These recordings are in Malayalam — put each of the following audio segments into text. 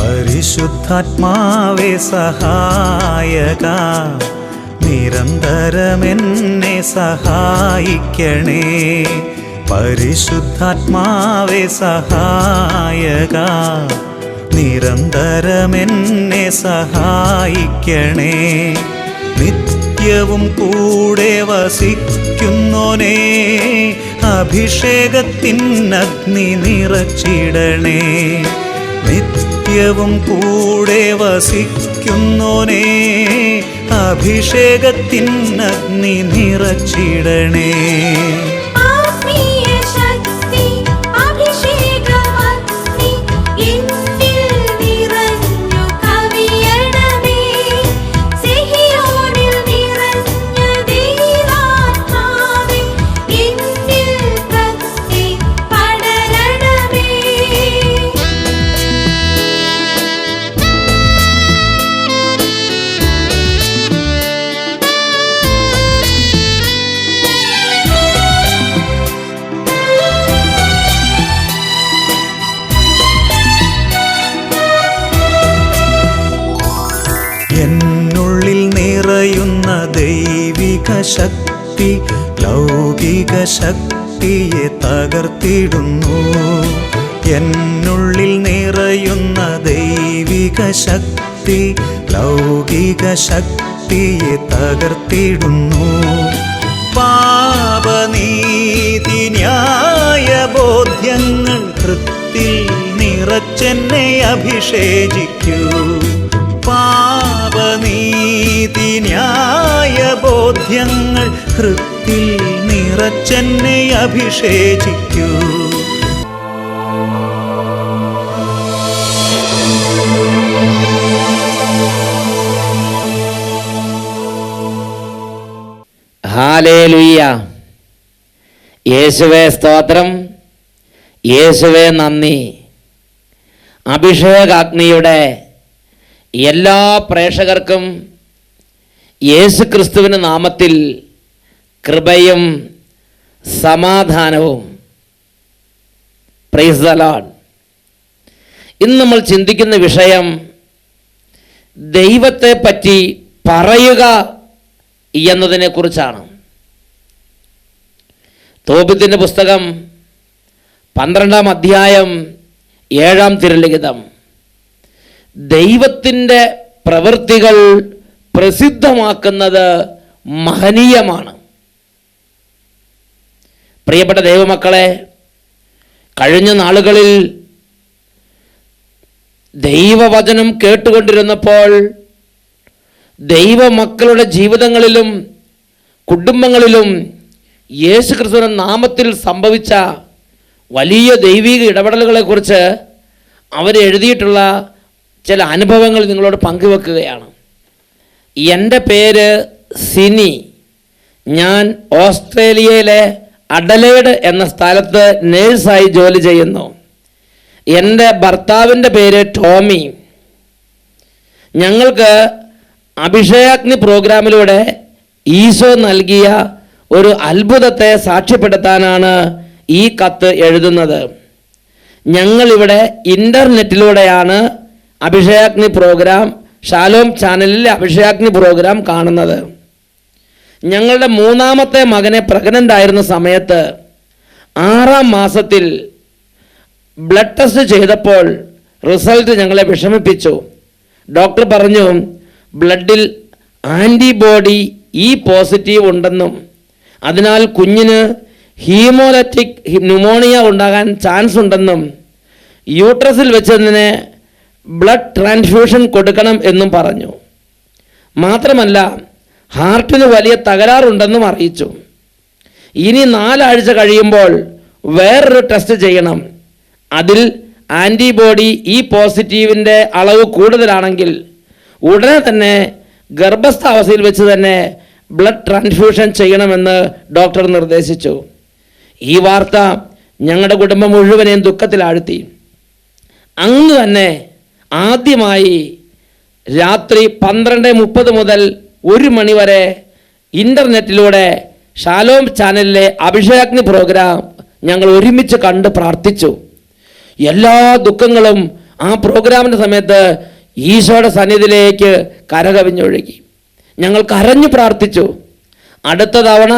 പരിശുദ്ധാത്മാവേ സഹായക, നിരന്തരമെന്നെ സഹായിക്കണേ. പരിശുദ്ധാത്മാവേ സഹായക, നിരന്തരമെന്നെ സഹായിക്കണേ. നിത്യവും കൂടെ വസിക്കുന്നോനേ, അഭിഷേകത്തിനഗ്നി നിറച്ചിടണേ. നിത്യവും കൂടെ വസിക്കുന്നോനേ, അഭിഷേകത്തിനഗ്നി നിറച്ചിടണേ. എന്നുള്ളിൽ നിറയുന്ന ദൈവിക ശക്തി ലൗകിക ശക്തിയെ തകർത്തിടുന്നു. എന്നുള്ളിൽ നിറയുന്ന ദൈവിക ശക്തി ലൗകിക ശക്തിയെ തകർത്തിടുന്നു. പാപനീതി ന്യായ ബോധ്യങ്ങൾ ഹൃത്തിൽ നിറച്ചെന്നെ അഭിഷേചിക്കൂ. പാപനീതി ന്യായ ബോധ്യങ്ങൾ ഹൃത്തിൽ നിറച്ചെന്നെ അഭിഷേചിക്കൂ. ഹല്ലേലൂയ. യേശുവേ സ്തോത്രം, യേശുവേ നന്ദി. അഭിഷേകാഗ്നിയുടെ എല്ലാ പ്രേക്ഷകർക്കും യേശുക്രിസ്തുവിൻ്റെ നാമത്തിൽ കൃപയും സമാധാനവും. Praise the Lord. ഇന്ന് നമ്മൾ ചിന്തിക്കുന്ന വിഷയം ദൈവത്തെ പറ്റി പറയുക എന്നതിനെക്കുറിച്ചാണ്. തോബിത്തിൻ്റെ പുസ്തകം 12-ാം അധ്യായം 7-ാം തിരുലിഖിതം ദൈവത്തിൻ്റെ പ്രവൃത്തികൾ പ്രസിദ്ധമാക്കുന്നത് മഹനീയമാണ്. പ്രിയപ്പെട്ട ദൈവമക്കളെ, കഴിഞ്ഞ നാളുകളിൽ ദൈവവചനം കേട്ടുകൊണ്ടിരുന്നപ്പോൾ ദൈവമക്കളുടെ ജീവിതങ്ങളിലും കുടുംബങ്ങളിലും യേശുക്രിസ്തുവിന്റെ നാമത്തിൽ സംഭവിച്ച വലിയ ദൈവിക ഇടപെടലുകളെക്കുറിച്ച് അവരെഴുതിയിട്ടുള്ള ചില അനുഭവങ്ങൾ നിങ്ങളോട് പങ്കുവെക്കുകയാണ്. എൻ്റെ പേര് സിനി. ഞാൻ ഓസ്ട്രേലിയയിലെ അഡലേഡ് എന്ന സ്ഥലത്ത് നേഴ്സായി ജോലി ചെയ്യുന്നു. എൻ്റെ ഭർത്താവിൻ്റെ പേര് ടോമി. ഞങ്ങൾക്ക് അഭിഷേകാഗ്നി പ്രോഗ്രാമിലൂടെ ഈശോ നൽകിയ ഒരു അത്ഭുതത്തെ സാക്ഷ്യപ്പെടുത്താനാണ് ഈ കത്ത് എഴുതുന്നത്. ഞങ്ങളിവിടെ ഇൻ്റർനെറ്റിലൂടെയാണ് അഭിഷേകാഗ്നി പ്രോഗ്രാം, ഷാലോം ചാനലിൽ അഭിഷേകാഗ്നി പ്രോഗ്രാം കാണുന്നത്. ഞങ്ങളുടെ 3ാമത്തെ മകനെ പ്രഗ്നൻ്റ് ആയിരുന്ന സമയത്ത് 6-ാം മാസത്തിൽ ബ്ലഡ് ടെസ്റ്റ് ചെയ്തപ്പോൾ റിസൾട്ട് ഞങ്ങളെ വിഷമിപ്പിച്ചു. ഡോക്ടർ പറഞ്ഞു ബ്ലഡിൽ ആൻറ്റിബോഡി E പോസിറ്റീവ് ഉണ്ടെന്നും അതിനാൽ കുഞ്ഞിന് ഹീമോലറ്റിക് ന്യൂമോണിയ ഉണ്ടാകാൻ ചാൻസ് ഉണ്ടെന്നും യൂട്രസിൽ വെച്ചതിന് ബ്ലഡ് ട്രാൻസ്ഫ്യൂഷൻ കൊടുക്കണം എന്നും പറഞ്ഞു. മാത്രമല്ല ഹാർട്ടിന് വലിയ തകരാറുണ്ടെന്നും അറിയിച്ചു. ഇനി 4 ആഴ്ച കഴിയുമ്പോൾ വേറൊരു ടെസ്റ്റ് ചെയ്യണം. അതിൽ ആൻറ്റിബോഡി E പോസിറ്റീവിൻ്റെ അളവ് കൂടുതലാണെങ്കിൽ ഉടനെ തന്നെ ഗർഭസ്ഥാവസ്ഥയിൽ വെച്ച് തന്നെ ബ്ലഡ് ട്രാൻസ്ഫ്യൂഷൻ ചെയ്യണമെന്ന് ഡോക്ടർ നിർദ്ദേശിച്ചു. ഈ വാർത്ത ഞങ്ങളുടെ കുടുംബം മുഴുവനെയും ദുഃഖത്തിലാഴ്ത്തി. അന്ന് തന്നെ ആദ്യമായി രാത്രി 12:30 മുതൽ 1 മണി വരെ ഇൻ്റർനെറ്റിലൂടെ ഷാലോം ചാനലിലെ അഭിഷേകാഗ്നി പ്രോഗ്രാം ഞങ്ങൾ ഒരുമിച്ച് കണ്ട് പ്രാർത്ഥിച്ചു. എല്ലാ ദുഃഖങ്ങളും ആ പ്രോഗ്രാമിൻ്റെ സമയത്ത് ഈശോയുടെ സന്നിധിയിലേക്ക് കരകവിഞ്ഞൊഴുകി. ഞങ്ങൾ കരഞ്ഞു പ്രാർത്ഥിച്ചു. അടുത്ത തവണ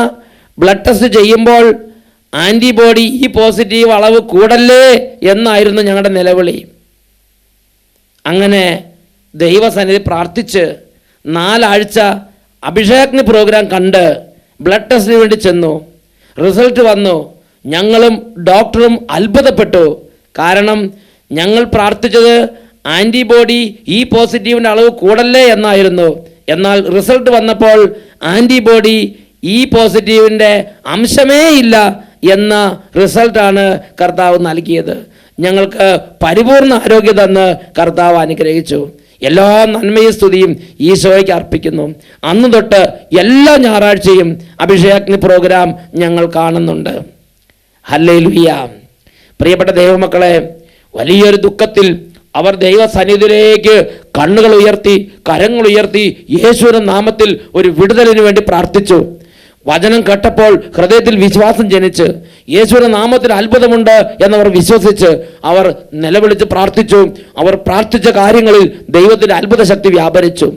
ബ്ലഡ് ടെസ്റ്റ് ചെയ്യുമ്പോൾ ആൻറ്റിബോഡി ഈ പോസിറ്റീവ് അളവ് കൂടല്ലേ എന്നായിരുന്നു ഞങ്ങളുടെ നിലവിളി. അങ്ങനെ ദൈവസന്നിധി പ്രാർത്ഥിച്ച് 4 ആഴ്ച അഭിഷേകത്തിന് പ്രോഗ്രാം കണ്ട് ബ്ലഡ് ടെസ്റ്റിന് വേണ്ടി ചെന്നു. റിസൾട്ട് വന്നു. ഞങ്ങളും ഡോക്ടറും അത്ഭുതപ്പെട്ടു. കാരണം ഞങ്ങൾ പ്രാർത്ഥിച്ചത് ആൻറ്റിബോഡി ഈ പോസിറ്റീവിൻ്റെ അളവ് കൂടല്ലേ എന്നായിരുന്നു. എന്നാൽ റിസൾട്ട് വന്നപ്പോൾ ആൻറ്റിബോഡി ഈ പോസിറ്റീവിൻ്റെ അംശമേ ഇല്ല എന്ന റിസൾട്ടാണ് കർത്താവ് നൽകിയത്. ഞങ്ങൾക്ക് പരിപൂർണ ആരോഗ്യം തന്ന് കർത്താവ് അനുഗ്രഹിച്ചു. എല്ലാ നന്മയും സ്തുതിയും ഈശോയ്ക്ക് അർപ്പിക്കുന്നു. അന്ന് തൊട്ട് എല്ലാ ഞായറാഴ്ചയും അഭിഷേകത്തിന് പ്രോഗ്രാം ഞങ്ങൾ കാണുന്നുണ്ട്. ഹല്ലേലൂയ. പ്രിയപ്പെട്ട ദൈവമക്കളെ, വലിയൊരു ദുഃഖത്തിൽ അവർ ദൈവസന്നിധിയിലേക്ക് കണ്ണുകൾ ഉയർത്തി, കരങ്ങൾ ഉയർത്തി യേശുവിന്റെ നാമത്തിൽ ഒരു വിടുതലിന് വേണ്ടി പ്രാർത്ഥിച്ചു. വചനം കേട്ടപ്പോൾ ഹൃദയത്തിൽ വിശ്വാസം ജനിച്ച് യേശുവിന്റെ നാമത്തിൽ അത്ഭുതമുണ്ട് എന്നവർ വിശ്വസിച്ച് അവർ നിലവിളിച്ച് പ്രാർത്ഥിച്ചു. അവർ പ്രാർത്ഥിച്ച കാര്യങ്ങളിൽ ദൈവത്തിന്റെ അത്ഭുത ശക്തി വ്യാപരിച്ചു.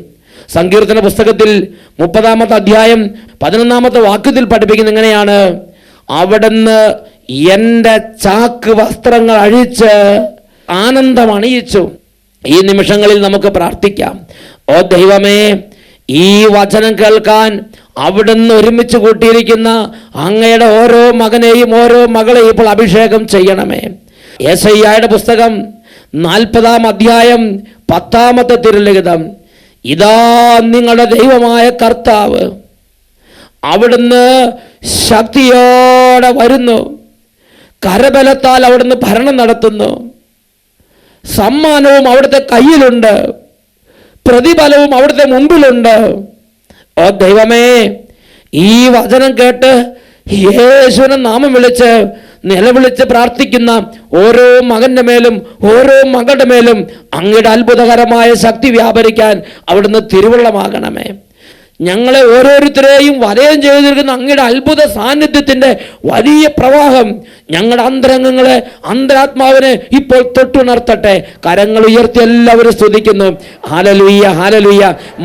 സങ്കീർത്തന പുസ്തകത്തിൽ 30-ാമത്തെ അധ്യായം 11-ാമത്തെ വാക്യത്തിൽ പഠിപ്പിക്കുന്ന ഇങ്ങനെയാണ്: അവിടുന്ന് എൻ്റെ ചാക്ക് വസ്ത്രങ്ങൾ അഴിച്ച് ആനന്ദം അണിയിച്ചു. ഈ നിമിഷങ്ങളിൽ നമുക്ക് പ്രാർത്ഥിക്കാം. ഓ ദൈവമേ, ഈ വചനം കേൾക്കാൻ അവിടുന്ന് ഒരുമിച്ച് കൂട്ടിയിരിക്കുന്ന അങ്ങയുടെ ഓരോ മകനെയും ഓരോ മകളെയും ഇപ്പോൾ അഭിഷേകം ചെയ്യണമേ. യെശയ്യായുടെ പുസ്തകം 40-ാം അധ്യായം 10-ാമത്തെ തിരുലിഖിതം: ഇതാ നിങ്ങളുടെ ദൈവമായ കർത്താവ്, അവിടുന്ന് ശക്തിയോടെ വരുന്നു, കരബലത്താൽ അവിടുന്ന് ഭരണം നടത്തുന്നു, സമ്മാനവും അവിടുത്തെ കയ്യിലുണ്ട്, പ്രതിഫലവും അവിടുത്തെ മുമ്പിലുണ്ട്. ഓ ദൈവമേ, ഈ വചനം കേട്ട് യേശുവിനെ നാമം വിളിച്ച് നിലവിളിച്ച് പ്രാർത്ഥിക്കുന്ന ഓരോ മകന്റെ മേലും ഓരോ മകളുടെ മേലും അങ്ങയുടെ അത്ഭുതകരമായ ശക്തി വ്യാപരിക്കാൻ അവിടുന്ന് തിരുവുള്ളമാകണമേ. ഞങ്ങളെ ഓരോരുത്തരെയും വലയം ചെയ്തിരിക്കുന്ന അങ്ങയുടെ അത്ഭുത സാന്നിധ്യത്തിൻ്റെ വലിയ പ്രവാഹം ഞങ്ങളുടെ അന്തരംഗങ്ങളെ, അന്തരാത്മാവിനെ ഇപ്പോൾ തൊട്ടുണർത്തട്ടെ. കരങ്ങൾ ഉയർത്തി എല്ലാവരും സ്തുതിക്കുന്നു. Hallelujah, hallelujah.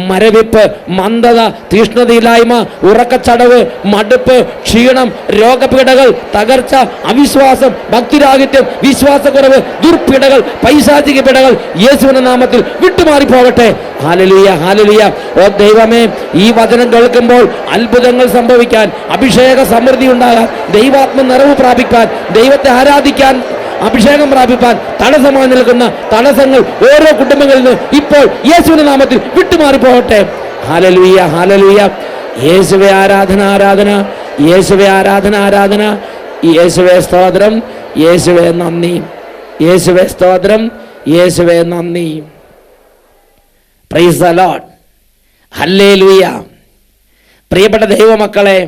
മരവിപ്പ്, മന്ദത, തീഷ്ണതയില്ലായ്മ, ഉറക്കച്ചടവ്, മടുപ്പ്, ക്ഷീണം, രോഗപീഠകൾ, തകർച്ച, അവിശ്വാസം, ഭക്തിരാഹിത്യം, വിശ്വാസക്കുറവ്, ദുർപീഠകൾ, പൈശാചിക പീഠകൾ യേശുവിന്റെ നാമത്തിൽ വിട്ടുമാറിപ്പോകട്ടെ. Hallelujah, hallelujah. ഓ ദൈവമേ, ഈ വചനം കേൾക്കുമ്പോൾ അത്ഭുതങ്ങൾ സംഭവിക്കാൻ, അഭിഷേക സമൃദ്ധി ഉണ്ടാകാൻ, ദൈവാത്മ നിറവ് പ്രാപിക്കാൻ, ദൈവത്തെ ആരാധിക്കാൻ, അഭിഷേകം പ്രാപിക്കാൻ തടസ്സമായി നിൽക്കുന്ന തടസ്സങ്ങൾ ഓരോ കുടുംബങ്ങളിൽ നിന്ന് ഇപ്പോൾ യേശുവിന്റെ നാമത്തിൽ വിട്ടുമാറിപ്പോകട്ടെ. Hallelujah, hallelujah. യേശുവേ ആരാധന, ആരാധന. യേശുവേ ആരാധന, ആരാധന. യേശുവേ സ്തോത്രം, യേശുവേ നന്ദി. യേശുവേ സ്തോത്രം, യേശുവേ നന്ദി. Praise the Lord. ഹല്ലേലൂയ. പ്രിയപ്പെട്ട ദൈവമക്കളെ,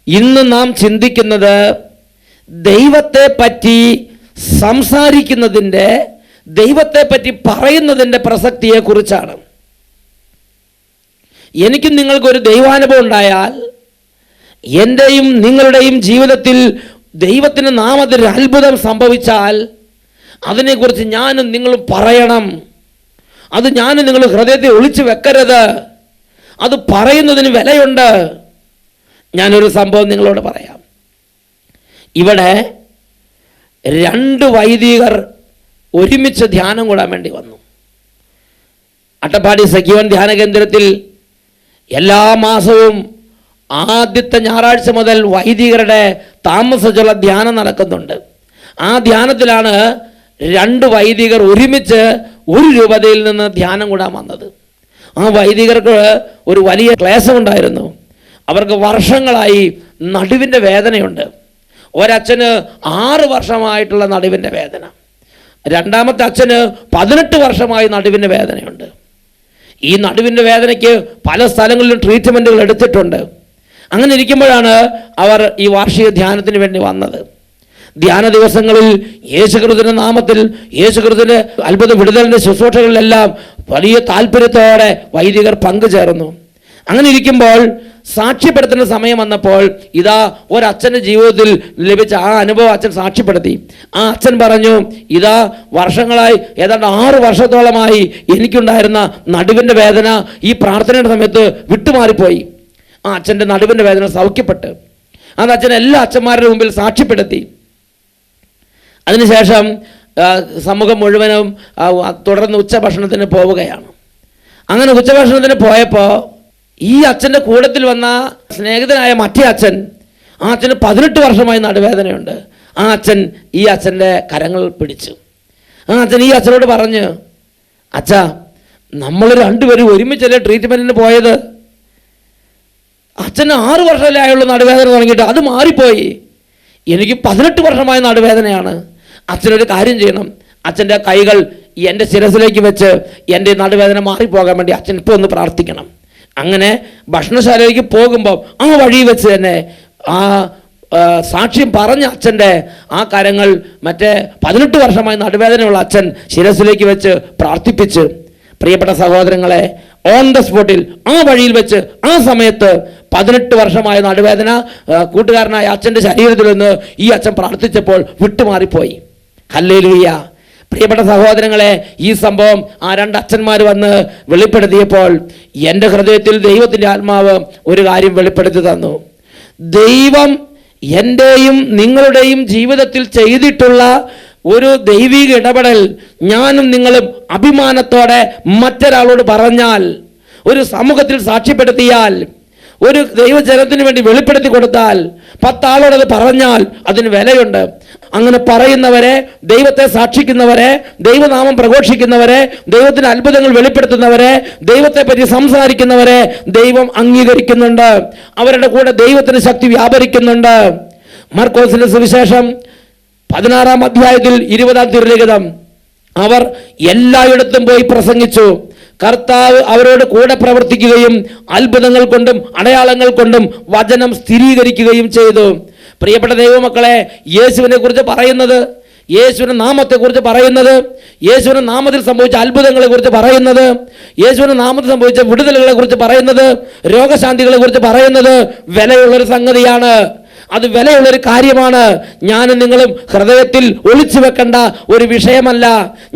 ഇന്ന് നാം ചിന്തിക്കുന്നത് ദൈവത്തെ പറ്റി സംസാരിക്കുന്നതിൻ്റെ, ദൈവത്തെ പറ്റി പറയുന്നതിൻ്റെ പ്രസക്തിയെ കുറിച്ചാണ്. എനിക്കും നിങ്ങൾക്കൊരു ദൈവാനുഭവം ഉണ്ടായാൽ, എൻ്റെയും നിങ്ങളുടെയും ജീവിതത്തിൽ ദൈവത്തിൻ്റെ നാമത്തിൽ അത്ഭുതം സംഭവിച്ചാൽ അതിനെക്കുറിച്ച് ഞാനും നിങ്ങളും പറയണം. അത് ഞാനും നിങ്ങൾ ഹൃദയത്തിൽ ഒളിച്ചു വെക്കരുത്. അത് പറയുന്നതിന് വിലയുണ്ട്. ഞാനൊരു സംഭവം നിങ്ങളോട് പറയാം. ഇവിടെ 2 വൈദികർ ഒരുമിച്ച് ധ്യാനം കൂടാൻ വേണ്ടി വന്നു. അട്ടപ്പാടി സഖീവൻ ധ്യാന കേന്ദ്രത്തിൽ എല്ലാ മാസവും ആദ്യത്തെ ഞായറാഴ്ച മുതൽ വൈദികരുടെ താമസിച്ചുള്ള ധ്യാനം നടക്കുന്നുണ്ട്. ആ ധ്യാനത്തിലാണ് 2 വൈദികർ ഒരുമിച്ച് ഒരു രൂപതയിൽ നിന്ന് ധ്യാനം കൂടാൻ വന്നത്. ആ വൈദികർക്ക് ഒരു വലിയ ക്ലേശമുണ്ടായിരുന്നു. അവർക്ക് വർഷങ്ങളായി നടുവിൻ്റെ വേദനയുണ്ട്. ഒരച്ഛന് 6 വർഷമായിട്ടുള്ള നടുവിൻ്റെ വേദന, രണ്ടാമത്തെ അച്ഛന് 18 വർഷമായി നടുവിൻ്റെ വേദനയുണ്ട്. ഈ നടുവിൻ്റെ വേദനയ്ക്ക് പല സ്ഥലങ്ങളിലും ട്രീറ്റ്മെൻറ്റുകൾ എടുത്തിട്ടുണ്ട്. അങ്ങനെ ഇരിക്കുമ്പോഴാണ് അവർ ഈ വാർഷിക ധ്യാനത്തിന് വേണ്ടി വന്നത്. ധ്യാന ദിവസങ്ങളിൽ യേശുക്രിസ്തുവിന്റെ നാമത്തിൽ, യേശുക്രിസ്തുവിന്റെ അത്ഭുത വിടുതലിൻ്റെ ശുശ്രൂഷകളിലെല്ലാം വലിയ താല്പര്യത്തോടെ വൈദികർ പങ്കുചേർന്നു. അങ്ങനെ ഇരിക്കുമ്പോൾ സാക്ഷ്യപ്പെടുത്തുന്ന സമയം വന്നപ്പോൾ ഇതാ ഒരച്ഛൻ്റെ ജീവിതത്തിൽ ലഭിച്ച ആ അനുഭവം അച്ഛൻ സാക്ഷ്യപ്പെടുത്തി. ആ അച്ഛൻ പറഞ്ഞു, ഇതാ വർഷങ്ങളായി, ഏതാണ്ട് 6 വർഷത്തോളമായി എനിക്കുണ്ടായിരുന്ന നടുവിൻ്റെ വേദന ഈ പ്രാർത്ഥനയുടെ സമയത്ത് വിട്ടുമാറിപ്പോയി. ആ അച്ഛൻ്റെ നടുവിൻ്റെ വേദന സൗഖ്യപ്പെട്ട് അത് അച്ഛൻ എല്ലാ അച്ഛന്മാരുടെ മുമ്പിൽ സാക്ഷ്യപ്പെടുത്തി. അതിനുശേഷം സമൂഹം മുഴുവനും തുടർന്ന് ഉച്ചഭക്ഷണത്തിന് പോവുകയാണ്. അങ്ങനെ ഉച്ചഭക്ഷണത്തിന് പോയപ്പോൾ ഈ അച്ഛൻ്റെ കൂടത്തിൽ വന്ന സ്നേഹിതനായ മറ്റേ അച്ഛൻ, ആ അച്ഛന് 18 വർഷമായി നടുവേദനയുണ്ട്. ആ അച്ഛൻ ഈ അച്ഛൻ്റെ കരങ്ങൾ പിടിച്ചു. ആ അച്ഛൻ ഈ അച്ഛനോട് പറഞ്ഞ്, അച്ഛാ, നമ്മൾ രണ്ടുപേരും ഒരുമിച്ചല്ലേ ട്രീറ്റ്മെൻറ്റിന് പോയത്. അച്ഛന് 6 വർഷമല്ലേ ആയുള്ളൂ നടുവേദന തുടങ്ങിയിട്ട്, അത് മാറിപ്പോയി. എനിക്ക് 18 വർഷമായ നടുവേദനയാണ്. അച്ഛനൊരു കാര്യം ചെയ്യണം, അച്ഛൻ്റെ കൈകൾ എൻ്റെ ശിരസിലേക്ക് വെച്ച് എൻ്റെ നടുവേദന മാറിപ്പോകാൻ വേണ്ടി അച്ഛൻ ഇപ്പോൾ ഒന്ന് പ്രാർത്ഥിക്കണം. അങ്ങനെ ഭക്ഷണശാലയിലേക്ക് പോകുമ്പോൾ ആ വഴി വെച്ച് തന്നെ ആ സാക്ഷ്യം പറഞ്ഞ അച്ഛൻ്റെ ആ കരങ്ങൾ മറ്റേ 18 വർഷമായി നടുവേദനയുള്ള അച്ഛൻ ശിരസിലേക്ക് വെച്ച് പ്രാർത്ഥിപ്പിച്ച്. പ്രിയപ്പെട്ട സഹോദരങ്ങളെ, ഓൺ ദ സ്പോട്ടിൽ ആ വഴിയിൽ വെച്ച് ആ സമയത്ത് 18 വർഷമായ നടുവേദന കൂട്ടുകാരനായ അച്ഛൻ്റെ ശരീരത്തിൽ നിന്ന് ഈ അച്ഛൻ പ്രാർത്ഥിച്ചപ്പോൾ വിട്ടുമാറിപ്പോയി. ഹല്ലേലൂയ. പ്രിയപ്പെട്ട സഹോദരങ്ങളെ, ഈ സംഭവം ആ 2 അച്ഛന്മാർ വന്ന് വെളിപ്പെടുത്തിയപ്പോൾ എൻ്റെ ഹൃദയത്തിൽ ദൈവത്തിൻ്റെ ആത്മാവ് ഒരു കാര്യം വെളിപ്പെടുത്തി തന്നു. ദൈവം എൻ്റെയും നിങ്ങളുടെയും ജീവിതത്തിൽ ചെയ്തിട്ടുള്ള ഒരു ദൈവിക ഇടപെടൽ ഞാനും നിങ്ങളും അഭിമാനത്തോടെ മറ്റൊരാളോട് പറഞ്ഞാൽ, ഒരു സമൂഹത്തിൽ സാക്ഷ്യപ്പെടുത്തിയാൽ, ഒരു ദൈവജനത്തിന് വേണ്ടി വെളിപ്പെടുത്തി കൊടുത്താൽ, 10 ആളോടത് പറഞ്ഞാൽ അതിന് വിലയുണ്ട്. അങ്ങനെ പറയുന്നവരെ, ദൈവത്തെ സാക്ഷിക്കുന്നവരെ, ദൈവനാമം പ്രഘോഷിക്കുന്നവരെ, ദൈവത്തിന് അത്ഭുതങ്ങൾ വെളിപ്പെടുത്തുന്നവരെ, ദൈവത്തെ പറ്റി സംസാരിക്കുന്നവരെ ദൈവം അംഗീകരിക്കുന്നുണ്ട്. അവരുടെ കൂടെ ദൈവത്തിന് ശക്തി വ്യാപരിക്കുന്നുണ്ട്. മർക്കോസിന്റെ സുവിശേഷം 16-ാം അധ്യായത്തിൽ 20-ാം തിരുലിഖിതം, അവർ എല്ലായിടത്തും പോയി പ്രസംഗിച്ചു. കർത്താവ് അവരോട് കൂടെ പ്രവർത്തിക്കുകയും അത്ഭുതങ്ങൾ കൊണ്ടും അടയാളങ്ങൾ കൊണ്ടും വചനം സ്ഥിരീകരിക്കുകയും ചെയ്തു. പ്രിയപ്പെട്ട ദൈവമക്കളെ, യേശുവിനെ കുറിച്ച് പറയുന്നത്, യേശുവിൻ്റെ നാമത്തെക്കുറിച്ച് പറയുന്നത്, യേശുവിൻ്റെ നാമത്തിൽ സംഭവിച്ച അത്ഭുതങ്ങളെ കുറിച്ച് പറയുന്നത്, യേശുവിൻ്റെ നാമത്തിൽ സംഭവിച്ച വിടുതലുകളെ കുറിച്ച് പറയുന്നത്, രോഗശാന്തികളെ കുറിച്ച് പറയുന്നത് വിലയുള്ളൊരു സംഗതിയാണ്. അത് വിലയുള്ളൊരു കാര്യമാണ്. ഞാനും നിങ്ങളും ഹൃദയത്തിൽ ഒളിച്ചു വെക്കേണ്ട ഒരു വിഷയമല്ല.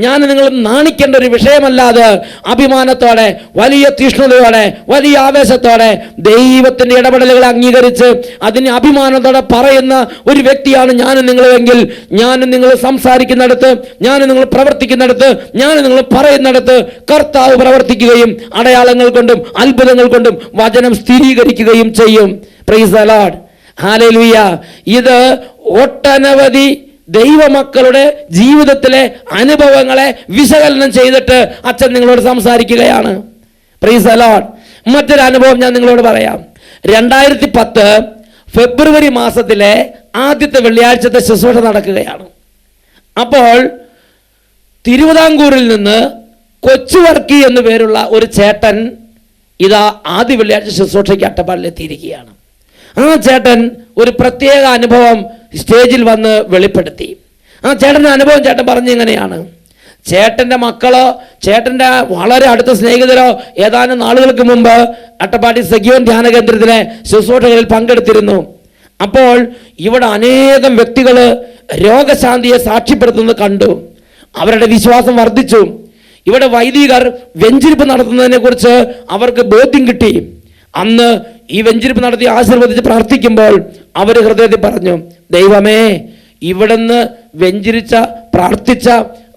ഞാനും നിങ്ങളും നാണിക്കേണ്ട ഒരു വിഷയമല്ല. അത് അഭിമാനത്തോടെ, വലിയ തീഷ്ണതയോടെ, വലിയ ആവേശത്തോടെ ദൈവത്തിൻ്റെ ഇടപെടലുകളെ അംഗീകരിച്ച് അതിന് അഭിമാനത്തോടെ പറയുന്ന ഒരു വ്യക്തിയാണ് ഞാനും നിങ്ങളുമെങ്കിൽ, ഞാനും നിങ്ങൾ സംസാരിക്കുന്നിടത്ത്, ഞാനും നിങ്ങൾ പ്രവർത്തിക്കുന്നിടത്ത്, ഞാനും നിങ്ങൾ പറയുന്നിടത്ത് കർത്താവ് പ്രവർത്തിക്കുകയും അടയാളങ്ങൾ കൊണ്ടും അത്ഭുതങ്ങൾ കൊണ്ടും വചനം സ്ഥിരീകരിക്കുകയും ചെയ്യും. Praise the Lord. ഹല്ലേലൂയ. ഇത് ഒട്ടനവധി ദൈവമക്കളുടെ ജീവിതത്തിലെ അനുഭവങ്ങളെ വിശകലനം ചെയ്തിട്ട് അച്ഛൻ നിങ്ങളോട് സംസാരിക്കുകയാണ്. Praise the Lord. മറ്റൊരു അനുഭവം ഞാൻ നിങ്ങളോട് പറയാം. 2010 ഫെബ്രുവരി മാസത്തിലെ ആദ്യത്തെ വെള്ളിയാഴ്ചത്തെ ശുശ്രൂഷ നടക്കുകയാണ്. അപ്പോൾ തിരുവിതാംകൂറിൽ നിന്ന് കൊച്ചുവർക്കി എന്നു പേരുള്ള ഒരു ചേട്ടൻ ഇതാ ആദ്യ വെള്ളിയാഴ്ച ശുശ്രൂഷയ്ക്ക് അട്ടപ്പാടിലെത്തിയിരിക്കുകയാണ്. ആ ചേട്ടൻ ഒരു പ്രത്യേക അനുഭവം സ്റ്റേജിൽ വന്ന് വെളിപ്പെടുത്തി. ആ ചേട്ടൻ്റെ അനുഭവം ചേട്ടൻ പറഞ്ഞ ഇങ്ങനെയാണ്. ചേട്ടൻ്റെ മക്കളോ ചേട്ടൻ്റെ വളരെ അടുത്ത സ്നേഹിതരോ ഏതാനും നാളുകൾക്ക് മുമ്പ് അട്ടപ്പാടി സഗിയോൻ ധ്യാന കേന്ദ്രത്തിലെ ശുശ്രൂഷകളിൽ പങ്കെടുത്തിരുന്നു. അപ്പോൾ ഇവിടെ അനേകം വ്യക്തികൾ രോഗശാന്തിയെ സാക്ഷ്യപ്പെടുത്തുന്നത് കണ്ടു. അവരുടെ വിശ്വാസം വർദ്ധിച്ചു. ഇവിടെ വൈദികർ വെഞ്ചിരിപ്പ് നടത്തുന്നതിനെ കുറിച്ച് അവർക്ക് ബോധ്യം കിട്ടി. അന്ന് ഈ വെഞ്ചിരിപ്പ് നടത്തി ആശീർവദിച്ച് പ്രാർത്ഥിക്കുമ്പോൾ അവർ ഹൃദയത്തിൽ പറഞ്ഞു, ദൈവമേ, ഇവിടുന്ന് വെഞ്ചിരിച്ച പ്രാർത്ഥിച്ച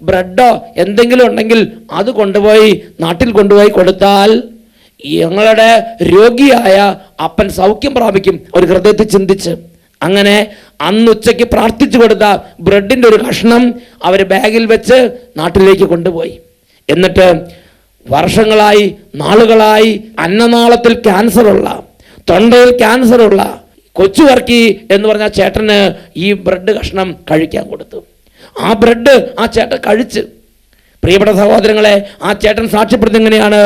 ബ്രെഡോ എന്തെങ്കിലും ഉണ്ടെങ്കിൽ അത് കൊണ്ടുപോയി നാട്ടിൽ കൊണ്ടുപോയി കൊടുത്താൽ ഞങ്ങളുടെ രോഗിയായ അപ്പൻ സൗഖ്യം പ്രാപിക്കും. ഒരു ഹൃദയത്തിൽ ചിന്തിച്ച് അങ്ങനെ അന്ന് ഉച്ചയ്ക്ക് പ്രാർത്ഥിച്ചു കൊടുത്ത ബ്രെഡിൻ്റെ ഒരു കഷ്ണം അവർ ബാഗിൽ വെച്ച് നാട്ടിലേക്ക് കൊണ്ടുപോയി. എന്നിട്ട് വർഷങ്ങളായി, നാളുകളായി അന്നനാളത്തിൽ ക്യാൻസറുള്ള, തൊണ്ടയിൽ ക്യാൻസറുള്ള കൊച്ചുവർക്കി എന്ന് പറഞ്ഞ ചേട്ടന് ഈ ബ്രെഡ് കഷ്ണം കഴിക്കാൻ കൊടുത്തു. ആ ബ്രെഡ് ആ ചേട്ടൻ കഴിച്ച്. പ്രിയപ്പെട്ട സഹോദരങ്ങളെ, ആ ചേട്ടൻ സാക്ഷ്യപ്പെടുത്തി എങ്ങനെയാണ്,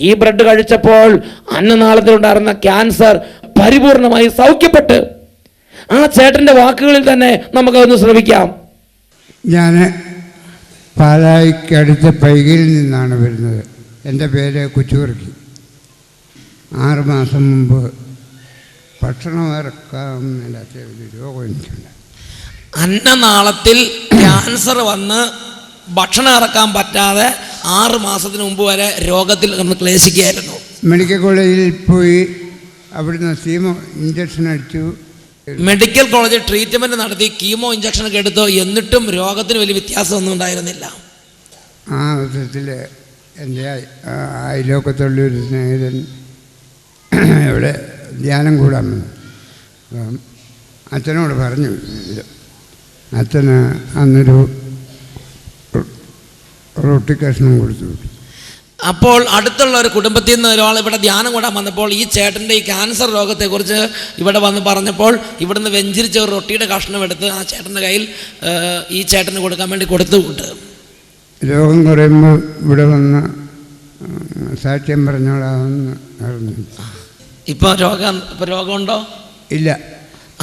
ഈ ബ്രെഡ് കഴിച്ചപ്പോൾ അന്നനാളത്തിലുണ്ടായിരുന്ന ക്യാൻസർ പരിപൂർണമായി സൗഖ്യപ്പെട്ട്. ആ ചേട്ടൻ്റെ വാക്കുകളിൽ തന്നെ നമുക്കതൊന്ന് ശ്രമിക്കാം. ഞാൻ പാലായിക്കടുത്ത് പൈകിൽ നിന്നാണ് വരുന്നത്. എൻ്റെ പേര് കൊച്ചുവർക്കി. 6 മാസം മുമ്പ് ഭക്ഷണം ഇറക്കാൻ മേലാത്ത ഒരു രോഗം എനിക്കുണ്ട്. അന്നനാളത്തിൽ ക്യാൻസർ വന്ന് ഭക്ഷണം ഇറക്കാൻ പറ്റാതെ 6 മാസത്തിന് മുമ്പ് വരെ രോഗത്തിൽ കിടന്ന് ക്ലേശിക്കുകയായിരുന്നു. മെഡിക്കൽ കോളേജിൽ പോയി അവിടുന്ന് കീമോ ഇഞ്ചക്ഷൻ അടിച്ചു. മെഡിക്കൽ കോളേജിൽ ട്രീറ്റ്മെൻറ്റ് നടത്തി കീമോ ഇഞ്ചക്ഷനൊക്കെ എടുത്തു. എന്നിട്ടും രോഗത്തിന് വലിയ വ്യത്യാസമൊന്നും ഉണ്ടായിരുന്നില്ല. ആ അവസരത്തിൽ എൻ്റെ അയലോക്കത്തുള്ളൊരു സ്നേഹിതൻ ഇവിടെ ധ്യാനം കൂടാൻ വന്നു. അപ്പം അച്ഛനോട് പറഞ്ഞു. അച്ഛന് അന്നൊരു റൊട്ടി കഷ്ണം കൊടുത്തു. അപ്പോൾ അടുത്തുള്ള ഒരു കുടുംബത്തിൽ നിന്ന് ഒരാൾ ഇവിടെ ധ്യാനം കൂടാൻ വന്നപ്പോൾ ഈ ചേട്ടൻ്റെ ഈ ക്യാൻസർ രോഗത്തെക്കുറിച്ച് ഇവിടെ വന്ന് പറഞ്ഞപ്പോൾ ഇവിടുന്ന് വെഞ്ചിരിച്ച ഒരു റൊട്ടിയുടെ കഷ്ണം എടുത്ത് ആ ചേട്ടൻ്റെ കയ്യിൽ ഈ ചേട്ടന് കൊടുക്കാൻ വേണ്ടി കൊടുത്തുകൊണ്ട് രോഗം കുറയുമ്പോൾ ഇവിടെ വന്ന് സാക്ഷ്യം പറഞ്ഞോളാമെന്ന് പറഞ്ഞു. ഇപ്പോൾ രോഗമുണ്ടോ? ഇല്ല.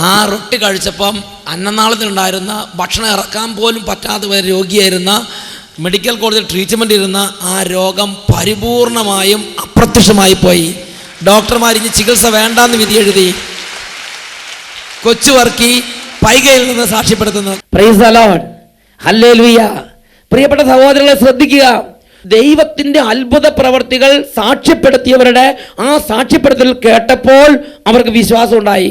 ആ റൊട്ടി കഴിച്ചപ്പം അന്നനാളത്തിലുണ്ടായിരുന്ന ഭക്ഷണം ഇറക്കാൻ പോലും പറ്റാതെ വരെ രോഗിയായിരുന്ന, മെഡിക്കൽ കോളേജിൽ ട്രീറ്റ്മെൻ്റ് ഇരുന്ന ആ രോഗം പരിപൂർണമായും അപ്രത്യക്ഷമായി പോയി. ഡോക്ടർമാർ ഇനി ചികിത്സ വേണ്ടാന്ന് വിധി എഴുതി. കൊച്ചുവർക്കി പൈകയിൽ നിന്ന് സാക്ഷ്യപ്പെടുത്തുന്നു. Praise the Lord, hallelujah. പ്രിയപ്പെട്ട സഹോദരങ്ങളെ ശ്രദ്ധിക്കുക. ദൈവത്തിൻ്റെ അത്ഭുത പ്രവർത്തികൾ സാക്ഷ്യപ്പെടുത്തിയവരുടെ ആ സാക്ഷ്യപ്പെടുത്തൽ കേട്ടപ്പോൾ അവർക്ക് വിശ്വാസം ഉണ്ടായി.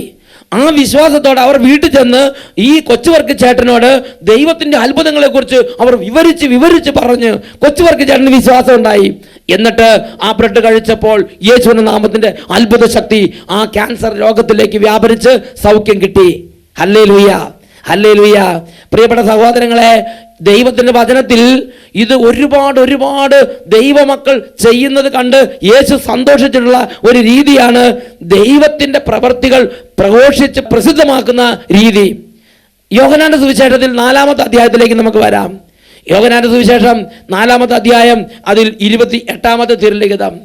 ആ വിശ്വാസത്തോടെ അവർ വീട്ടിൽ ചെന്ന് ഈ കൊച്ചുവർക്ക് ചേട്ടനോട് ദൈവത്തിൻ്റെ അത്ഭുതങ്ങളെക്കുറിച്ച് അവർ വിവരിച്ച് പറഞ്ഞ് കൊച്ചുവർക്ക് ചേട്ടന് വിശ്വാസം ഉണ്ടായി. എന്നിട്ട് ആ ബ്രെഡ് കഴിച്ചപ്പോൾ യേശുവിന്റെ നാമത്തിൻ്റെ അത്ഭുത ശക്തി ആ ക്യാൻസർ രോഗത്തിലേക്ക് വ്യാപരിച്ച് സൗഖ്യം കിട്ടി. Hallelujah, hallelujah. പ്രിയപ്പെട്ട സഹോദരങ്ങളെ, ദൈവത്തിൻ്റെ വചനത്തിൽ ഇത് ഒരുപാട് ദൈവമക്കൾ ചെയ്യുന്നത് കണ്ട് യേശു സന്തോഷിച്ചിട്ടുള്ള ഒരു രീതിയാണ് ദൈവത്തിൻ്റെ പ്രവർത്തികൾ പ്രഘോഷിച്ച് പ്രസിദ്ധമാക്കുന്ന രീതി. യോഹന്നാന്റെ സുവിശേഷത്തിൽ 4-ാമത്തെ അധ്യായത്തിലേക്ക് നമുക്ക് വരാം. യോഹന്നാന്റെ സുവിശേഷം 4-ാമത്തെ അധ്യായം, അതിൽ 28-ാമത്തെ തിരുലിഖിതം.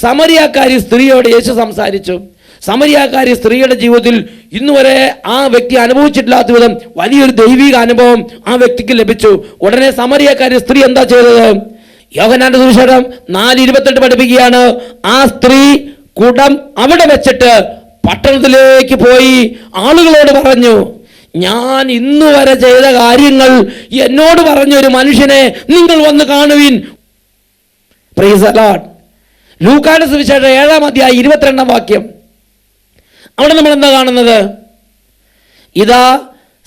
സമരിയാക്കാരി സ്ത്രീയോട് യേശു സംസാരിച്ചു. സമരിയാക്കാരി സ്ത്രീയുടെ ജീവിതത്തിൽ ഇന്നുവരെ ആ വ്യക്തി അനുഭവിച്ചിട്ടില്ലാത്ത വിധം വലിയൊരു ദൈവിക അനുഭവം ആ വ്യക്തിക്ക് ലഭിച്ചു. ഉടനെ സമരിയാക്കാരി സ്ത്രീ എന്താ ചെയ്തത്? യോഹന്നാന്റെ സുവിശേഷം 4:28 പഠിപ്പിക്കുകയാണ്. ആ സ്ത്രീ കുടം അവിടെ വെച്ചിട്ട് പട്ടണത്തിലേക്ക് പോയി ആളുകളോട് പറഞ്ഞു, ഞാൻ ഇന്നുവരെ ചെയ്ത കാര്യങ്ങൾ എന്നോട് പറഞ്ഞൊരു മനുഷ്യനെ നിങ്ങൾ വന്ന് കാണുവിൻ. Praise the Lord. ലൂക്കായുടെ സുവിശേഷം 7-ാം അധ്യായം 22-ാം വാക്യം. അവിടെ നമ്മൾ എന്താ കാണുന്നത്? ഇതാ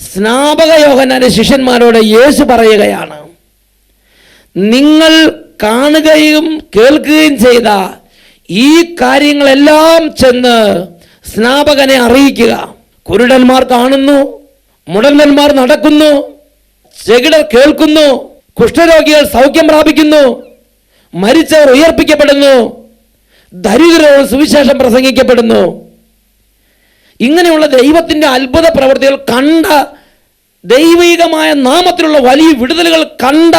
സ്നാപക യോഹന്നാന്റെ ശിഷ്യന്മാരോട് യേശു പറയുകയാണ്, നിങ്ങൾ കാണുകയും കേൾക്കുകയും ചെയ്ത ഈ കാര്യങ്ങളെല്ലാം ചെന്ന് സ്നാപകനെ അറിയിക്കുക. കുരുടന്മാർ കാണുന്നു, മുടന്തന്മാർ നടക്കുന്നു, ചെകിടർ കേൾക്കുന്നു, കുഷ്ഠരോഗികൾ സൗഖ്യം പ്രാപിക്കുന്നു, മരിച്ചവർ ഉയർപ്പിക്കപ്പെടുന്നു, ദരിദ്രരോട് സുവിശേഷം പ്രസംഗിക്കപ്പെടുന്നു. ഇങ്ങനെയുള്ള ദൈവത്തിൻ്റെ അത്ഭുത പ്രവൃത്തികൾ കണ്ട, ദൈവികമായ നാമത്തിലുള്ള വലിയ വിടുതലുകൾ കണ്ട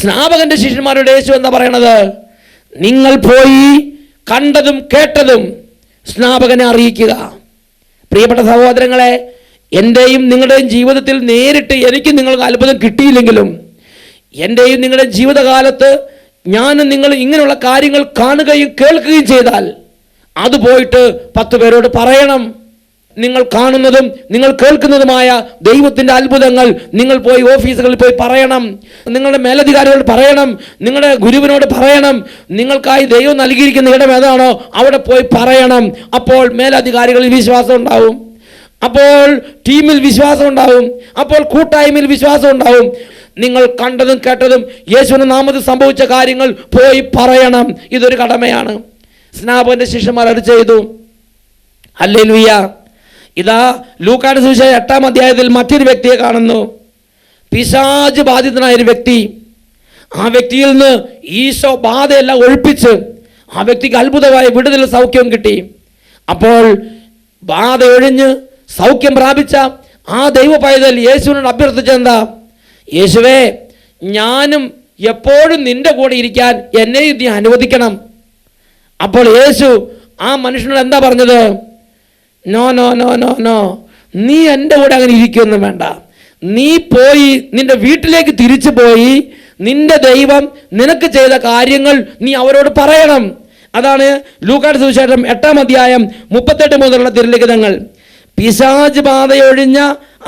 സ്നാപകന്റെ ശിഷ്യന്മാരുടെ യേശു എന്താ പറയണത്? നിങ്ങൾ പോയി കണ്ടതും കേട്ടതും സ്നാപകനെ അറിയിക്കുക. പ്രിയപ്പെട്ട സഹോദരങ്ങളെ, എൻ്റെയും നിങ്ങളുടെയും ജീവിതത്തിൽ നേരിട്ട് എനിക്ക് നിങ്ങൾക്ക് അത്ഭുതം കിട്ടിയില്ലെങ്കിലും എൻ്റെയും നിങ്ങളുടെ ജീവിതകാലത്ത് ഞാനും നിങ്ങൾ ഇങ്ങനെയുള്ള കാര്യങ്ങൾ കാണുകയും കേൾക്കുകയും ചെയ്താൽ അത് പോയിട്ട് 10 പേരോട് പറയണം. നിങ്ങൾ കാണുന്നതും നിങ്ങൾ കേൾക്കുന്നതുമായ ദൈവത്തിൻ്റെ അത്ഭുതങ്ങൾ നിങ്ങൾ പോയി ഓഫീസുകളിൽ പോയി പറയണം. നിങ്ങളുടെ മേലധികാരികളോട് പറയണം, നിങ്ങളുടെ ഗുരുവിനോട് പറയണം. നിങ്ങൾക്കായി ദൈവം നൽകിയിരിക്കുന്ന ഇടം ഏതാണോ അവിടെ പോയി പറയണം. അപ്പോൾ മേലധികാരികളിൽ വിശ്വാസം ഉണ്ടാവും, അപ്പോൾ ടീമിൽ വിശ്വാസം ഉണ്ടാവും, അപ്പോൾ കൂട്ടായ്മയിൽ വിശ്വാസം ഉണ്ടാവും. നിങ്ങൾ കണ്ടതും കേട്ടതും യേശുവിന്റെ നാമത്തിൽ സംഭവിച്ച കാര്യങ്ങൾ പോയി പറയണം. ഇതൊരു കടമയാണ്. സ്നാപകന്റെ ശിഷ്യന്മാർ അത് ചെയ്തു. ഹല്ലേലൂയ. ഇതാ ലൂക്കായുടെ സുവിശേഷം 8-ാം അധ്യായത്തിൽ മറ്റൊരു വ്യക്തിയെ കാണുന്നു. പിശാച് ബാധിതനായൊരു വ്യക്തി. ആ വ്യക്തിയിൽ നിന്ന് ഈശോ ബാധയെല്ലാം ഒഴിപ്പിച്ച് ആ വ്യക്തിക്ക് അത്ഭുതമായ വിടുതൽ സൗഖ്യം കിട്ടി. അപ്പോൾ ബാധ ഒഴിഞ്ഞ് സൗഖ്യം പ്രാപിച്ച ആ ദൈവ പൈതൽ യേശുവിനോട് അഭ്യർത്ഥിച്ചെന്താ? യേശുവേ, ഞാനും എപ്പോഴും നിന്റെ കൂടെ ഇരിക്കാൻ എന്നെയും നീ അനുവദിക്കണം. അപ്പോൾ യേശു ആ മനുഷ്യനോട് എന്താ പറഞ്ഞത്? No no no no no, നീ എൻ്റെ കൂടെ അങ്ങനെ ഇരിക്കുകയൊന്നും വേണ്ട. നീ പോയി നിന്റെ വീട്ടിലേക്ക് തിരിച്ചു പോയി നിന്റെ ദൈവം നിനക്ക് ചെയ്ത കാര്യങ്ങൾ നീ അവരോട് പറയണം. അതാണ് ലൂക്കായുടെ സുവിശേഷം 8-ാം അധ്യായം 38 മുതലുള്ള തിരുലിഖിതങ്ങൾ. പിശാച് ബാധയൊഴിഞ്ഞ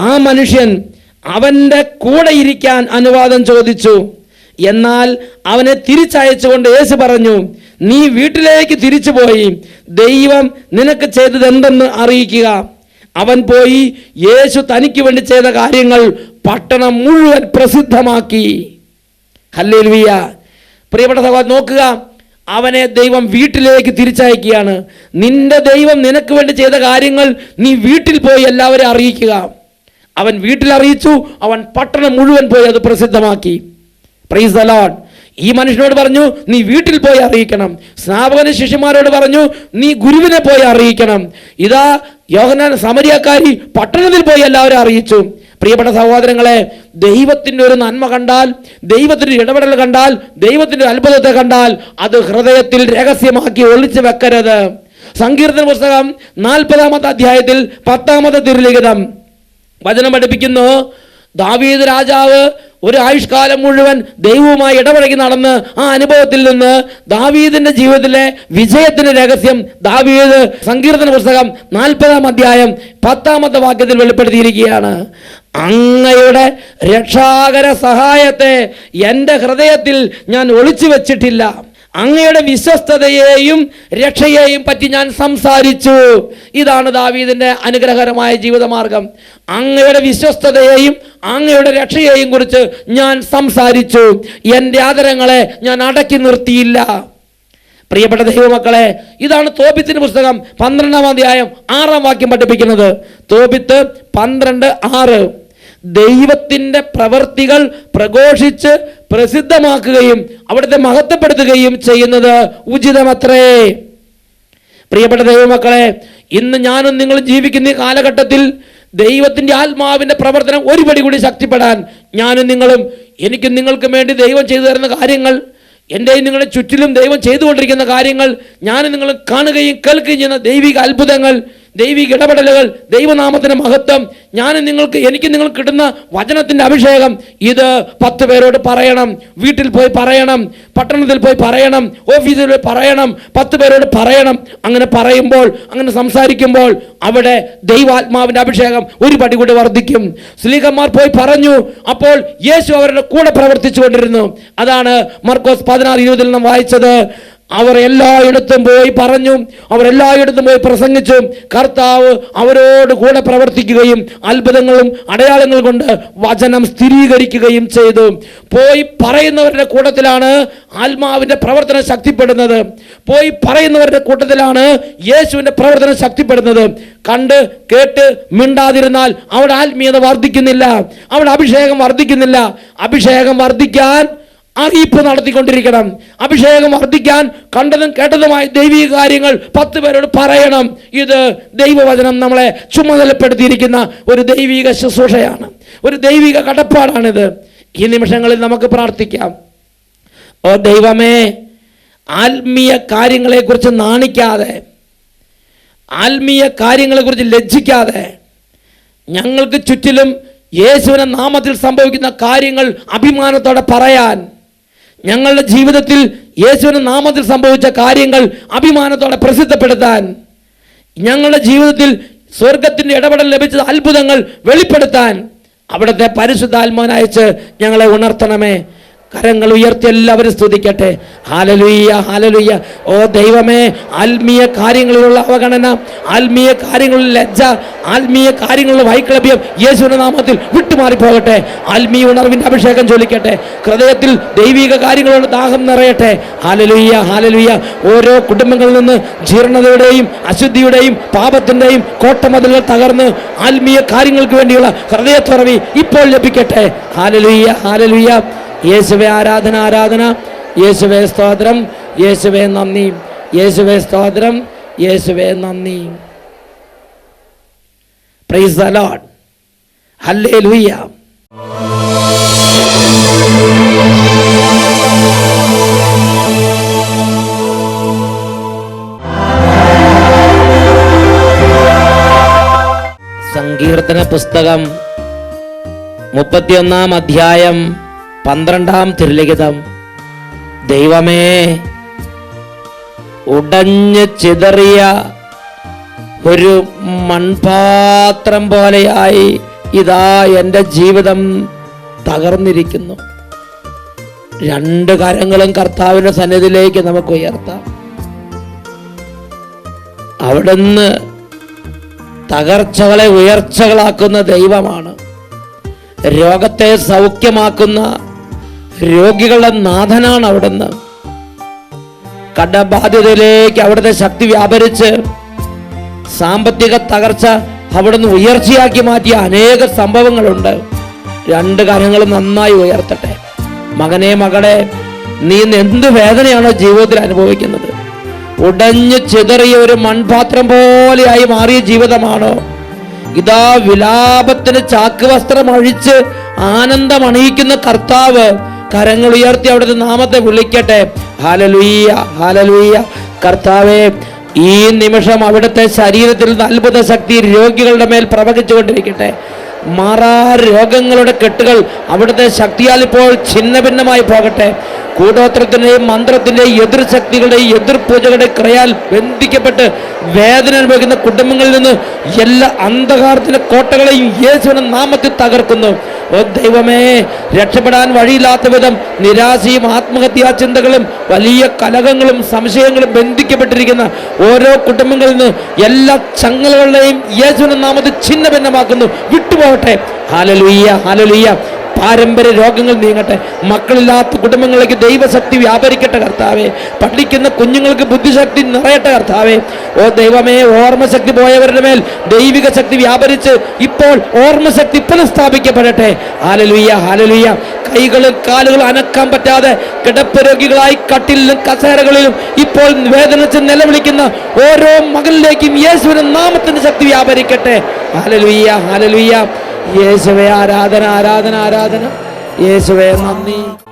ആ മനുഷ്യൻ അവൻ്റെ കൂടെ ഇരിക്കാൻ അനുവാദം ചോദിച്ചു. എന്നാൽ അവനെ തിരിച്ചയച്ചുകൊണ്ട് യേശു പറഞ്ഞു, നീ വീട്ടിലേക്ക് തിരിച്ചു പോയി ദൈവം നിനക്ക് ചെയ്തത് എന്തെന്ന് അറിയിക്കുക. അവൻ പോയി യേശു തനിക്ക് വേണ്ടി ചെയ്ത കാര്യങ്ങൾ പട്ടണം മുഴുവൻ പ്രസിദ്ധമാക്കി. ഹല്ലേലൂയ. പ്രിയപ്പെട്ട സഹോദരൻ, നോക്കുക, അവനെ ദൈവം വീട്ടിലേക്ക് തിരിച്ചയക്കുകയാണ്. നിന്റെ ദൈവം നിനക്ക് വേണ്ടി ചെയ്ത കാര്യങ്ങൾ നീ വീട്ടിൽ പോയി എല്ലാവരെയും അറിയിക്കുക. അവൻ വീട്ടിൽ അറിയിച്ചു, അവൻ പട്ടണം മുഴുവൻ പോയി അത് പ്രസിദ്ധമാക്കി. Praise the Lord. ഈ മനുഷ്യനോട് പറഞ്ഞു, നീ വീട്ടിൽ പോയി അറിയിക്കണം. സ്നാപകന് ശിഷ്യന്മാരോട് പറഞ്ഞു, നീ ഗുരുവിനെ പോയി അറിയിക്കണം. ഇതാ യോഹന്നാൻ സമരിയക്കാരി പട്ടണത്തിൽ പോയി എല്ലാവരും അറിയിച്ചു. പ്രിയപ്പെട്ട സഹോദരങ്ങളെ, ദൈവത്തിൻ്റെ ഒരു നന്മ കണ്ടാൽ, ദൈവത്തിൻ്റെ ഇടപെടൽ കണ്ടാൽ, ദൈവത്തിൻ്റെ അത്ഭുതത്തെ കണ്ടാൽ അത് ഹൃദയത്തിൽ രഹസ്യമാക്കി ഒളിച്ചു വെക്കരുത്. സങ്കീർത്തന പുസ്തകം 40-ാമത്തെ അധ്യായത്തിൽ 10-ാമത്തെ തിരുലിഖിതം വചനം പഠിപ്പിക്കുന്നു, ദാവീദ് രാജാവ് ഒരു ആയുഷ്കാലം മുഴുവൻ ദൈവവുമായി ഇടപഴകി നടന്ന് ആ അനുഭവത്തിൽ നിന്ന് ദാവീദിന്റെ ജീവിതത്തിലെ വിജയത്തിന്റെ രഹസ്യം ദാവീദ് സങ്കീർത്തന പുസ്തകം 40-ാം അധ്യായം 10-ാമത്തെ വാക്യത്തിൽ വെളിപ്പെടുത്തിയിരിക്കുകയാണ്. അങ്ങയുടെ രക്ഷാകര സഹായത്തെ എൻ്റെ ഹൃദയത്തിൽ ഞാൻ ഒളിച്ചു വെച്ചിട്ടില്ല. അങ്ങയുടെ വിശ്വസ്തതയെയും രക്ഷയെയും പറ്റി ഞാൻ സംസാരിച്ചു. ഇതാണ് ദാവീദിന്റെ അനുഗ്രഹകരമായ ജീവിതമാർഗം. അങ്ങയുടെ വിശ്വസ്തതയെയും അങ്ങയുടെ രക്ഷയെയും കുറിച്ച് ഞാൻ സംസാരിച്ചു. എൻ്റെ ആദരങ്ങളെ ഞാൻ അടക്കി നിർത്തിയില്ല. പ്രിയപ്പെട്ട ദൈവമക്കളെ, ഇതാണ് തോബിത്തിന്റെ പുസ്തകം 12-ാം അധ്യായം 6-ാം വാക്യം പഠിപ്പിക്കുന്നത്. തോബിത്ത് 12:6. ദൈവത്തിൻ്റെ പ്രവൃത്തികൾ പ്രഘോഷിച്ച് പ്രസിദ്ധമാക്കുകയും അവിടുത്തെ മഹത്വപ്പെടുത്തുകയും ചെയ്യുന്നത് ഉചിതമത്രേ. പ്രിയപ്പെട്ട ദൈവമക്കളെ, ഇന്ന് ഞാനും നിങ്ങളും ജീവിക്കുന്ന ഈ കാലഘട്ടത്തിൽ ദൈവത്തിൻ്റെ ആത്മാവിൻ്റെ പ്രവർത്തനം ഒരുപടി കൂടി ശക്തിപ്പെടാൻ ഞാനും നിങ്ങളും, എനിക്കും നിങ്ങൾക്കും വേണ്ടി ദൈവം ചെയ്തു തരുന്ന കാര്യങ്ങൾ, എൻ്റെയും നിങ്ങളുടെ ചുറ്റിലും ദൈവം ചെയ്തുകൊണ്ടിരിക്കുന്ന കാര്യങ്ങൾ, ഞാനും നിങ്ങൾ കാണുകയും കേൾക്കുകയും ചെയ്യുന്ന ദൈവിക അത്ഭുതങ്ങൾ, ദൈവിക ഇടപെടലുകൾ, ദൈവനാമത്തിൻ്റെ മഹത്വം, എനിക്ക് നിങ്ങൾക്ക് കിട്ടുന്ന വചനത്തിൻ്റെ അഭിഷേകം, ഇത് 10 പേരോട് പറയണം. വീട്ടിൽ പോയി പറയണം, പട്ടണത്തിൽ പോയി പറയണം, ഓഫീസിൽ പോയി പറയണം, 10 പേരോട് പറയണം. അങ്ങനെ പറയുമ്പോൾ, അങ്ങനെ സംസാരിക്കുമ്പോൾ അവിടെ ദൈവാത്മാവിൻ്റെ അഭിഷേകം ഒരു പടി കൂടി വർദ്ധിക്കും. സ്ലീഹന്മാർ പോയി പറഞ്ഞു, അപ്പോൾ യേശു അവരുടെ കൂടെ പ്രവർത്തിച്ചു കൊണ്ടിരുന്നു. അതാണ് മർക്കോസ് 16:20 നാം വായിച്ചത്. അവർ എല്ലായിടത്തും പോയി പറഞ്ഞു, അവർ എല്ലായിടത്തും പോയി പ്രസംഗിച്ചു. കർത്താവ് അവരോട് കൂടെ പ്രവർത്തിക്കുകയും അത്ഭുതങ്ങളും അടയാളങ്ങൾ കൊണ്ട് വചനം സ്ഥിരീകരിക്കുകയും ചെയ്തു. പോയി പറയുന്നവരുടെ കൂട്ടത്തിലാണ് ആത്മാവിൻ്റെ പ്രവർത്തനം ശക്തിപ്പെടുന്നത്. പോയി പറയുന്നവരുടെ കൂട്ടത്തിലാണ് യേശുവിൻ്റെ പ്രവർത്തനം ശക്തിപ്പെടുന്നത്. കണ്ട് കേട്ട് മിണ്ടാതിരുന്നാൽ അവിടെ ആത്മീയത വർദ്ധിക്കുന്നില്ല, അവിടെ അഭിഷേകം വർദ്ധിക്കുന്നില്ല. അഭിഷേകം വർദ്ധിക്കാൻ അറിയിപ്പ് നടത്തിക്കൊണ്ടിരിക്കണം. അഭിഷേകം വർദ്ധിക്കാൻ കണ്ടതും കേട്ടതുമായ ദൈവിക കാര്യങ്ങൾ 10 പേരോട് പറയണം. ഇത് ദൈവവചനം നമ്മളെ ചുമതലപ്പെടുത്തിയിരിക്കുന്ന ഒരു ദൈവിക ശുശ്രൂഷയാണ്, ഒരു ദൈവിക കടപ്പാടാണിത്. ഈ നിമിഷങ്ങളിൽ നമുക്ക് പ്രാർത്ഥിക്കാം. ഓ ദൈവമേ, ആത്മീയ കാര്യങ്ങളെക്കുറിച്ച് നാണിക്കാതെ, ആത്മീയ കാര്യങ്ങളെക്കുറിച്ച് ലജ്ജിക്കാതെ, ഞങ്ങൾക്ക് ചുറ്റിലും യേശുവിന്റെ നാമത്തിൽ സംഭവിക്കുന്ന കാര്യങ്ങൾ അഭിമാനത്തോടെ പറയാൻ, ഞങ്ങളുടെ ജീവിതത്തിൽ യേശുവിന്റെ നാമത്തിൽ സംഭവിച്ച കാര്യങ്ങൾ അഭിമാനത്തോടെ പ്രസിദ്ധപ്പെടുത്താൻ, ഞങ്ങളുടെ ജീവിതത്തിൽ സ്വർഗത്തിന്റെ ഇടപെടൽ ലഭിച്ച അത്ഭുതങ്ങൾ വെളിപ്പെടുത്താൻ അവിടുത്തെ പരിശുദ്ധാത്മാവനയച്ച് ഞങ്ങളെ ഉണർത്തണമേ. കരങ്ങൾ ഉയർത്തി എല്ലാവരും സ്തുതിക്കട്ടെ. Hallelujah, hallelujah. ഓ ദൈവമേ, ആത്മീയ കാര്യങ്ങളിലുള്ള അവഗണന, ആത്മീയ കാര്യങ്ങളിൽ ലജ്ജ, ആത്മീയ കാര്യങ്ങളിലുള്ള വൈക്ലഭ്യം യേശുവിന്റെ നാമത്തിൽ വിട്ടുമാറിപ്പോകട്ടെ. ആത്മീയ ഉണർവിന്റെ അഭിഷേകം ജ്വലിക്കട്ടെ. ഹൃദയത്തിൽ ദൈവിക കാര്യങ്ങളുടെ ദാഹം നിറയട്ടെ. Hallelujah, hallelujah. ഓരോ കുടുംബങ്ങളിൽ നിന്ന് ജീർണതയുടെയും അശുദ്ധിയുടെയും പാപത്തിന്റെയും കോട്ടമതിലുകൾ തകർന്ന് ആത്മീയ കാര്യങ്ങൾക്ക് വേണ്ടിയുള്ള ഹൃദയത്തുറവി ഇപ്പോൾ ലഭിക്കട്ടെ. Hallelujah, hallelujah. യേശുവേ ആരാധന, ആരാധന. യേശുവേ സ്തോത്രം, യേശുവേ നന്ദി, യേശുവേ സ്തോത്രം, യേശുവേ നന്ദി. Praise the Lord. ഹല്ലേലൂയ. സങ്കീർത്തന പുസ്തകം 31-ാം അധ്യായം 12-ാം തിരുലിഖിതം. ദൈവമേ, ഉടഞ്ഞ് ചിതറിയ ഒരു മൺപാത്രം പോലെയായി ഇതാ എൻ്റെ ജീവിതം തകർന്നിരിക്കുന്നു. രണ്ട് കരങ്ങളും കർത്താവിൻ്റെ സന്നിധിയിലേക്ക് നമുക്ക് ഉയർത്താം. അവിടുന്ന് തകർച്ചകളെ ഉയർച്ചകളാക്കുന്ന ദൈവമാണ്. രോഗത്തെ സൗഖ്യമാക്കുന്ന രോഗികളുടെ നാഥനാണ് അവിടുന്ന്. കടബാധ്യതയിലേക്ക് അവിടുത്തെ ശക്തി വ്യാപരിച്ച് സാമ്പത്തിക തകർച്ച അവിടുന്ന് ഉയർച്ചയാക്കി മാറ്റിയ അനേക സംഭവങ്ങളുണ്ട്. രണ്ട് കാര്യങ്ങളും നന്നായി ഉയർത്തട്ടെ. മകനെ, മകളെ, നീ എന്ത് വേദനയാണോ ജീവിതത്തിൽ അനുഭവിക്കുന്നത്? ഉടഞ്ഞു ചിതറിയ ഒരു മൺപാത്രം പോലെയായി മാറിയ ജീവിതമാണോ? ഇതാ വിലാപത്തിന് ചാക്ക് വസ്ത്രം അഴിച്ച് ആനന്ദമണിയിക്കുന്ന കർത്താവ് കരങ്ങൾ ഉയർത്തി അവിടുത്തെ നാമത്തെ വിളിക്കട്ടെ. Hallelujah, hallelujah. കർത്താവേ, ഈ നിമിഷം അവിടുത്തെ ശരീരത്തിൽ നിന്ന് അത്ഭുത ശക്തി രോഗികളുടെ മേൽ പ്രവഹിച്ചുകൊണ്ടിരിക്കട്ടെ. മാറാ രോഗങ്ങളുടെ കെട്ടുകൾ അവിടുത്തെ ശക്തിയാൽ ഇപ്പോൾ ഛിന്ന ഭിന്നമായി പോകട്ടെ. കൂടോത്രത്തിന്റെയും മന്ത്രത്തിന്റെയും എതിർ ശക്തികളുടെയും എതിർ പൂജകളുടെ ക്രയാൽ ബന്ധിക്കപ്പെട്ട് വേദന അനുഭവിക്കുന്ന കുടുംബങ്ങളിൽ നിന്ന് എല്ലാ അന്ധകാരത്തിന്റെ കോട്ടകളെയും യേശുവിന്റെ നാമത്തിൽ തകർക്കുന്നു. ഓ ദൈവമേ, രക്ഷപ്പെടാൻ വഴിയില്ലാത്ത വിധം നിരാശയും ആത്മഹത്യാ ചിന്തകളും വലിയ കലഹങ്ങളും സംശയങ്ങളും ബന്ധിക്കപ്പെട്ടിരിക്കുന്ന ഓരോ കുടുംബങ്ങളിൽ നിന്ന് എല്ലാ ചങ്ങലകളുടെയും യേശുവിന്റെ നാമത്തിൽ ഛിന്ന ഭിന്നമാക്കുന്നു. വിട്ടുപോകട്ടെ. Hallelujah, hallelujah. പാരമ്പര്യ രോഗങ്ങൾ നീങ്ങട്ടെ. മക്കളില്ലാത്ത കുടുംബങ്ങളിലേക്ക് ദൈവശക്തി വ്യാപരിക്കട്ടെ കർത്താവേ. പഠിക്കുന്ന കുഞ്ഞുങ്ങൾക്ക് ബുദ്ധിശക്തി നിറയട്ടെ കർത്താവേ. ഓ ദൈവമേ, ഓർമ്മശക്തി പോയവരുടെ മേൽ ദൈവിക ശക്തി വ്യാപരിച്ച് ഇപ്പോൾ ഓർമ്മശക്തി പുനഃസ്ഥാപിക്കപ്പെടട്ടെ. Hallelujah, hallelujah. കൈകളും കാലുകളും അനക്കാൻ പറ്റാതെ കിടപ്പ് രോഗികളായി കട്ടിലിലും കസേരകളിലും ഇപ്പോൾ വേദനിച്ച് നിലവിളിക്കുന്ന ഓരോ മകളിലേക്കും യേശുവിന്റെ നാമത്തിന്റെ ശക്തി വ്യാപരിക്കട്ടെ. Hallelujah, hallelujah. യേശുവേ, ആരാധന, ആരാധന, ആരാധന. യേശുവേ, നന്ദി.